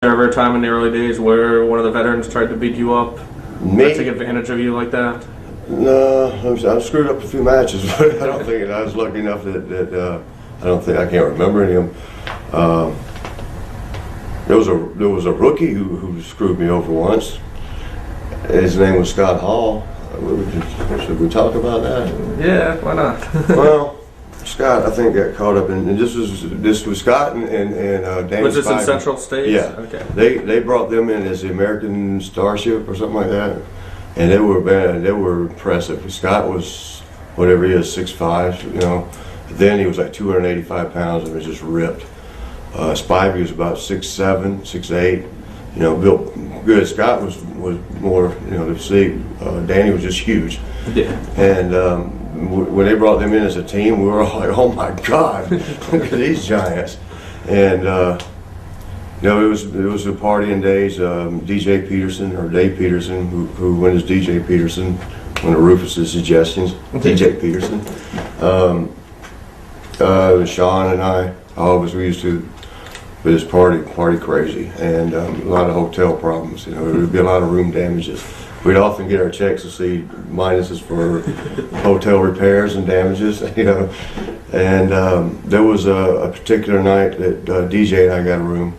there ever a time in the early days where one of the veterans tried to beat you up, Me? take advantage of you like that? No, I've screwed up a few matches, but I don't think I was lucky enough that I can't remember any of them. There was a rookie who screwed me over once. His name was Scott Hall. Should we talk about that? Yeah, why not? Well, Scott, I think, got caught up in, and this was Scott and Danny. Was this in Spivey. Central States? Yeah. Okay. They brought them in as the American Starship or something like that, and they were bad. They were impressive. Scott was whatever he is, 6'5", you know. Then he was like 285 pounds and was just ripped. Spivey was about 6'7", 6'8", you know, built good. Scott was more, you know, the physique. Danny was just huge. Yeah. And when they brought them in as a team, we were all like, "Oh my God, look at these giants!" And you know, it was the partying days. DJ Peterson, or Dave Peterson, who went as DJ Peterson, one of Rufus's suggestions. DJ Peterson. Sean and I, all of us, we used to be this party crazy, and a lot of hotel problems. You know, there would be a lot of room damages. We'd often get our checks to see minuses for hotel repairs and damages, you know. And there was a particular night that DJ and I got a room,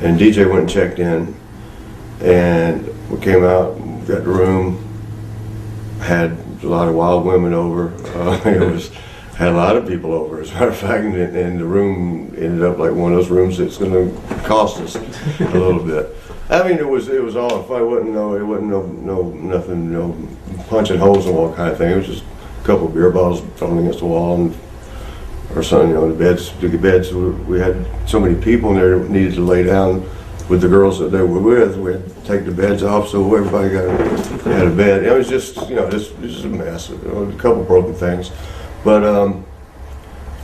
and DJ went and checked in, and we came out, got the room, had a lot of wild women over. Had a lot of people over, as a matter of fact, and the room ended up like one of those rooms that's going to cost us a little bit. I mean, it was all fun. It wasn't nothing, punching holes in the wall kind of thing. It was just a couple of beer bottles thrown against the wall, or something. You know, the beds. We had so many people in there that needed to lay down with the girls that they were with. We had to take the beds off so everybody had a bed. It was just, you know, just a mess. A couple broken things. But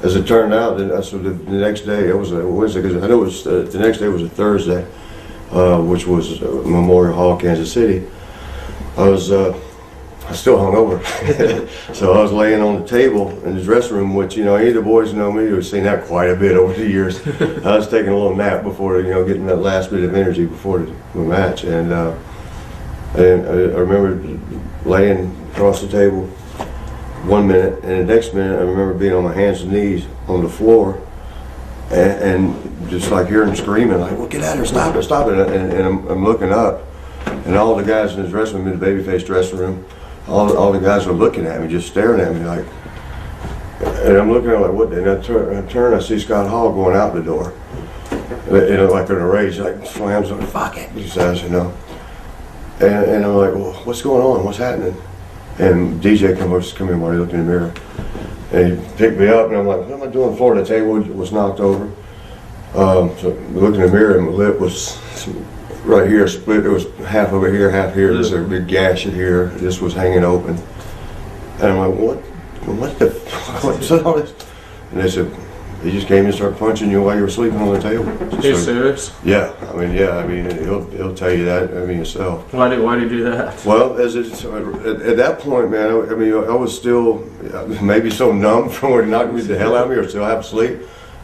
as it turned out, so the next day, it was a Wednesday, because I know it was, the next day was a Thursday, which was Memorial Hall, Kansas City. I was still hungover. So I was laying on the table in the dressing room, which, you know, any of the boys know me, who've seen that quite a bit over the years. I was taking a little nap before, you know, getting that last bit of energy before the match. And I remember laying across the table 1 minute, and the next minute I remember being on my hands and knees on the floor, and just like hearing screaming, like, "Well, get out of here, stop it, stop it." And I'm looking up, and all the guys in the dressing room, in the babyface dressing room, all the guys are looking at me, just staring at me, like, and I'm looking at them like, what? And I turn, I see Scott Hall going out the door, you know, like in a rage, like slams, like, "Fuck it," he says, you know. And I'm like, "Well, what's going on? What's happening?" And DJ come in while he looked in the mirror, and he picked me up, and I'm like, "What am I doing?" The floor of the table was knocked over. So I looked in the mirror, and my lip was right here split. It was half over here, half here. There's a big gash in here. This was hanging open. And I'm like, what's all this? And they said, "He just came and started punching you while you were sleeping on the table." Are you serious? Yeah, I mean, he'll tell you that. I mean, himself. Why did he do that? Well, at that point, man, I mean, I was still maybe so numb from where he knocked me the hell out of me, or still half asleep.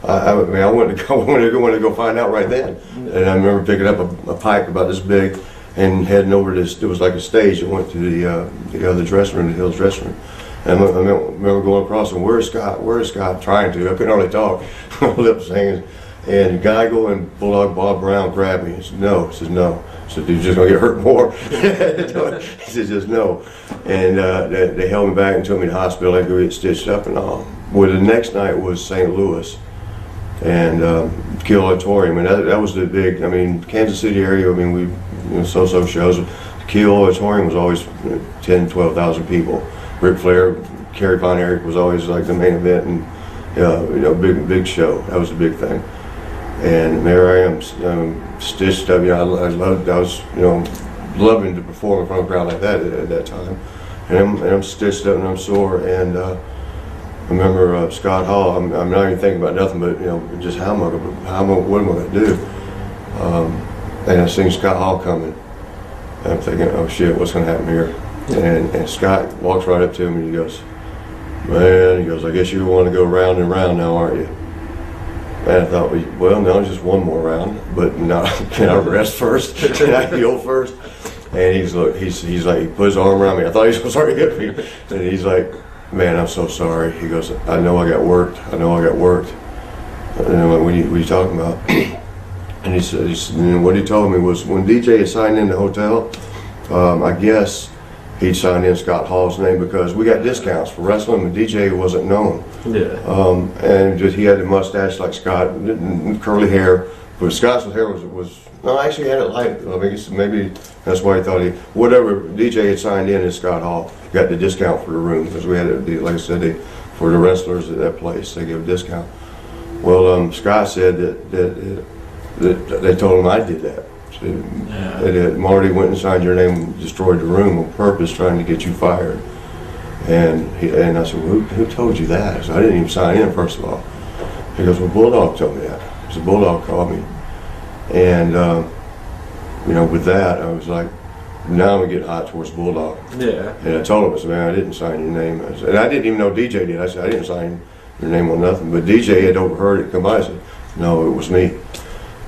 I wanted to go find out right then. And I remember picking up a pipe about this big and heading over to this. It was like a stage that went to the other dressing room, the Hills dressing room. And I remember going across and, "Where's Scott? Where's Scott?" Trying to. I couldn't hardly talk. My lips hanging. And Geigel and Bulldog Bob Brown grabbed me. He said, "No." I said, "No." I said, "You're just going to get hurt more." He said, "Just no." And they held me back and took me to the hospital. I could get stitched up and all. Well, the next night was St. Louis and Kiel Auditorium. And that was the big, I mean, Kansas City area, I mean, we, you know, so-so shows. Kiel Auditorium was always 10, 12,000 people. Ric Flair, Kerry Von Erich was always like the main event, and you know, big show. That was the big thing. And there I am, stitched up. You know, I was, you know, loving to perform in front of a crowd like that at that time. And I'm stitched up and I'm sore. And I remember Scott Hall. I'm not even thinking about nothing but, you know, just what am I going to do? And I seen Scott Hall coming. And I'm thinking, "Oh shit, what's going to happen here?" And Scott walks right up to him and he goes, "Man," he goes, "I guess you want to go round and round now, aren't you?" And I thought, well, no, just one more round, but not, can I rest first? Can I heal first? And he's like, he put his arm around me. I thought he was going to start hitting me. And he's like, man, I'm so sorry. He goes, I know I got worked. And I'm like, what are you talking about? And he said, what he told me was when DJ had signed in the hotel, I guess he'd signed in Scott Hall's name because we got discounts for wrestling, and DJ wasn't known. Yeah. And just, he had the mustache like Scott, curly hair, but Scott's hair was no, actually he had it light. I mean, maybe that's why he thought whatever DJ had signed in as Scott Hall got the discount for the room because we had it, like I said, for the wrestlers at that place they gave a discount. Well, Scott said that they told him I did that. That Marty went and signed your name and destroyed the room on purpose, trying to get you fired. And I said, well, who told you that? I said, I didn't even sign in, first of all. He goes, well, Bulldog told me that. He said, Bulldog called me. And, with that, I was like, now I'm getting hot towards Bulldog. Yeah. And I told him, I said, man, I didn't sign your name. And I didn't even know DJ did. I said, I didn't sign your name on nothing. But DJ had overheard it come by. I said, no, it was me.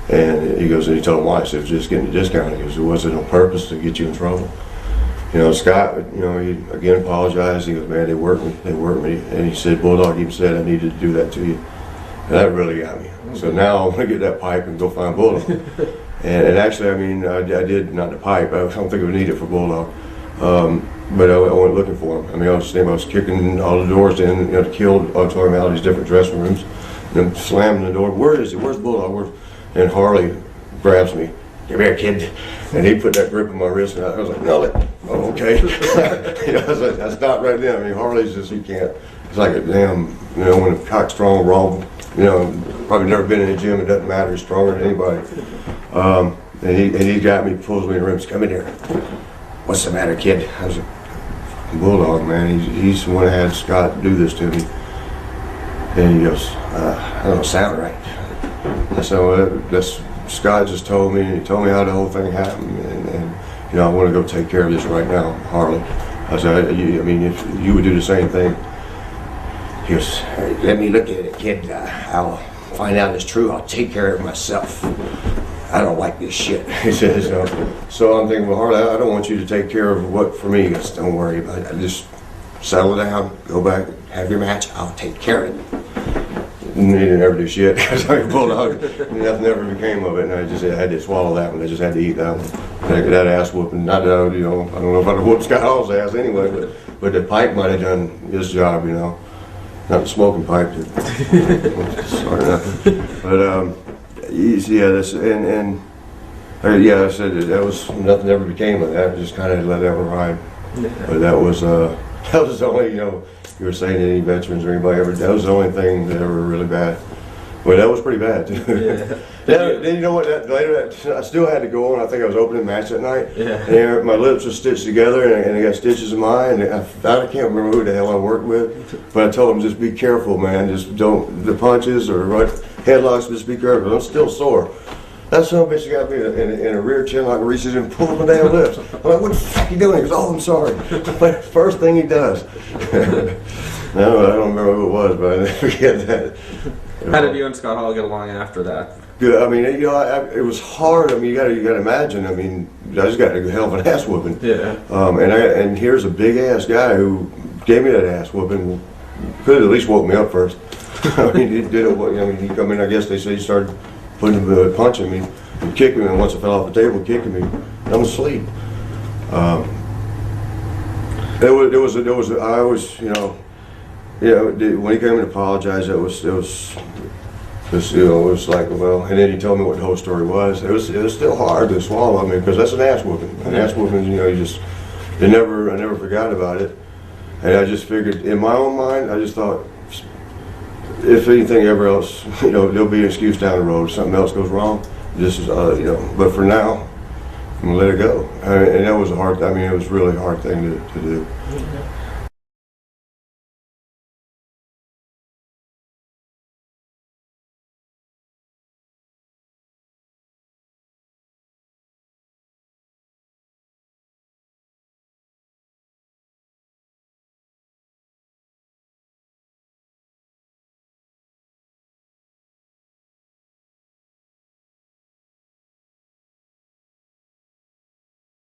And he goes, and he told him why. I said, just getting a discount. He goes, it wasn't on purpose to get you in trouble. Scott, he again apologized. He goes, man, they worked me. And he said, Bulldog even said I needed to do that to you. And that really got me. So now I'm going to get that pipe and go find Bulldog. and actually, I did, not the pipe. I don't think I would need it for Bulldog. But I went looking for him. I was kicking all the doors in, to kill auditorium out of these different dressing rooms. And slamming the door. Where is he? Where's Bulldog? And Harley grabs me. Come here, kid. And he put that grip on my wrist, and I was like, no, okay. I stopped right then. Harley's just, he can't. It's like a damn, when a cock strong, raw, probably never been in a gym, it doesn't matter, he's stronger than anybody. And he got me, pulls me in the room, says, come in here. What's the matter, kid? I was like, Bulldog, man, he's the one that had Scott do this to me. And he goes, that don't sound right. And so that's Scott just told me, and he told me how the whole thing happened, and I want to go take care of this right now, Harley. I said, if you would do the same thing. He goes, let me look at it, kid. I'll find out it's true. I'll take care of it myself. I don't like this shit. He says, so I'm thinking, well, Harley, I don't want you to take care of what for me. He goes, don't worry about it. Just settle down, go back, have your match. I'll take care of it. He didn't ever do shit because I Bulldog, nothing ever became of it, and I had to swallow that one. I just had to eat that one. That ass whooping. Not that I don't know if I'd have whooped Scott Hall's ass anyway, but the pipe might have done his job, Not the smoking pipe. Sorry, nothing. But I said that was nothing ever became of that. I just kind of let that one ride. But that was the only you were saying any veterans or anybody ever, that was the only thing that ever really bad. Well, that was pretty bad too. Yeah. Then you know what? Later, I still had to go on. I think I was opening match that night. Yeah. And my lips were stitched together, and I got stitches in mine. And I can't remember who the hell I worked with, but I told them just be careful, man. Just don't the punches or headlocks. Just be careful. I'm still sore. That son of a bitch got me in a rear chin lock, reaches in and pulls my damn lips. I'm like, what the fuck are you doing? He goes, oh, I'm sorry. First thing he does. No, I don't remember who it was, but I never forget that. How did you and Scott Hall get along after that? Good. It was hard. You got to imagine. I just got a hell of an ass whooping. Yeah. And here's a big ass guy who gave me that ass whooping. Could have at least woke me up first. He did it. He come in. I guess they say he started punching me and kicking me, and once I fell off the table, kicking me, I'm asleep. When he came and apologized, it was like, well, and then he told me what the whole story was. It was still hard to swallow, because that's an ass whooping. An ass whooping, I never forgot about it. And I just figured, in my own mind, I just thought, if anything ever else, there'll be an excuse down the road. If something else goes wrong, this is, but for now, I'm gonna let it go. And that was a hard, it was really a hard thing to do.